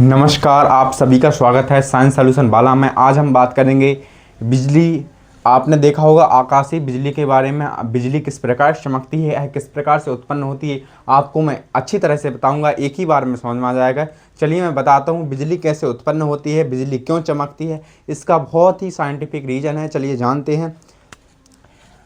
नमस्कार, आप सभी का स्वागत है साइंस सॉल्यूशन बाला में। आज हम बात करेंगे बिजली। आपने देखा होगा आकाशीय बिजली के बारे में। बिजली किस प्रकार से चमकती है, किस प्रकार से उत्पन्न होती है, आपको मैं अच्छी तरह से बताऊंगा। एक ही बार में समझ में आ जाएगा। चलिए मैं बताता हूँ बिजली कैसे उत्पन्न होती है, बिजली क्यों चमकती है। इसका बहुत ही साइंटिफिक रीज़न है। चलिए जानते हैं।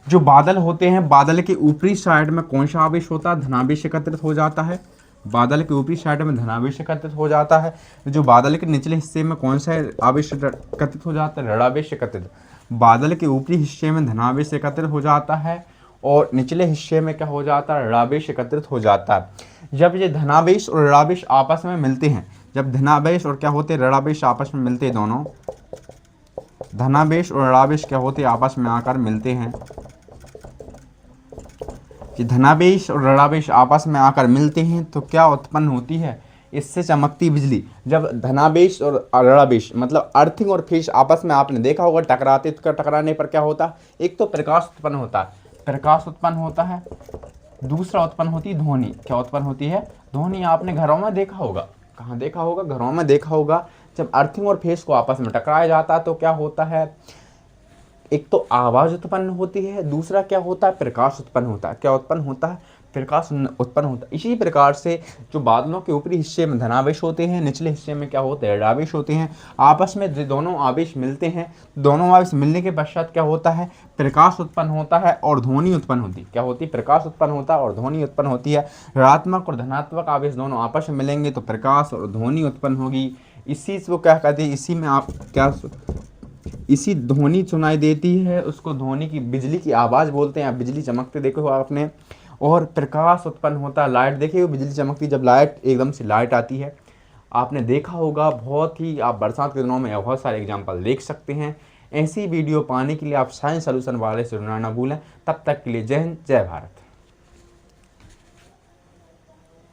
जो बादल होते हैं, बादल के ऊपरी साइड में कौन सा आवेश होता है? धनावेश एकत्रित हो जाता है। बादल के ऊपरी साइड में धनावेश एकत्रित हो जाता है। जो बादल के निचले हिस्से में कौन सा आवेश एकत्रित हो जाता है? ऋणावेश एकत्रित। बादल के ऊपरी हिस्से में धनावेश एकत्रित हो जाता है और निचले हिस्से में क्या हो जाता है? ऋणावेश एकत्रित हो जाता है। जब ये धनावेश और ऋणावेश आपस में मिलते हैं, जब धनावेश और क्या होते हैं? ऋणावेश आपस में मिलते हैं, दोनों धनावेश और ऋणावेश क्या होते हैं? आपस में आकर मिलते हैं। कि धनावेश और ऋणावेश आपस में आकर मिलते हैं तो क्या उत्पन्न होती है? इससे चमकती बिजली। जब धनावेश और ऋणावेश मतलब अर्थिंग और फेज आपस में, आपने देखा होगा टकराते, तो टकराने पर क्या होता है? एक तो प्रकाश उत्पन्न होता है, प्रकाश उत्पन्न होता है। दूसरा उत्पन्न होती है ध्वनि। क्या उत्पन्न होती है? ध्वनि। आपने घरों में देखा होगा। कहाँ देखा होगा? घरों में देखा होगा। जब अर्थिंग और फेज को आपस में टकराया जाता है तो क्या होता है? एक तो आवाज़ उत्पन्न होती है, दूसरा क्या होता है? प्रकाश उत्पन्न होता है। क्या उत्पन्न होता है? प्रकाश उत्पन्न होता है। इसी प्रकार से जो बादलों के ऊपरी हिस्से में धनावेश होते हैं, निचले हिस्से में क्या होते हैं? ऋणावेश होते हैं। आपस में दोनों आवेश मिलते हैं। दोनों आवेश मिलने के पश्चात क्या होता है? प्रकाश उत्पन्न होता है और ध्वनि उत्पन्न होती है। क्या होती है? प्रकाश उत्पन्न होता है और ध्वनि उत्पन्न होती है। ऋणात्मक और धनात्मक आवेश दोनों आपस में मिलेंगे तो प्रकाश और ध्वनि उत्पन्न होगी। इसी को क्या कहते हैं? इसी में आप क्या, इसी ध्वनि सुनाई देती है, उसको ध्वनि की, बिजली की आवाज़ बोलते हैं। आप बिजली चमकते देखे हो आपने। और प्रकाश उत्पन्न होता है। लाइट देखी हो बिजली चमकती, जब लाइट एकदम से लाइट आती है, आपने देखा होगा। बहुत ही, आप बरसात के दिनों में बहुत सारे एग्जाम्पल देख सकते हैं। ऐसी वीडियो पाने के लिए आप साइंस सॉल्यूशन वाले से जुड़ना ना भूलें। तब तक के लिए जय हिंद, जय भारत।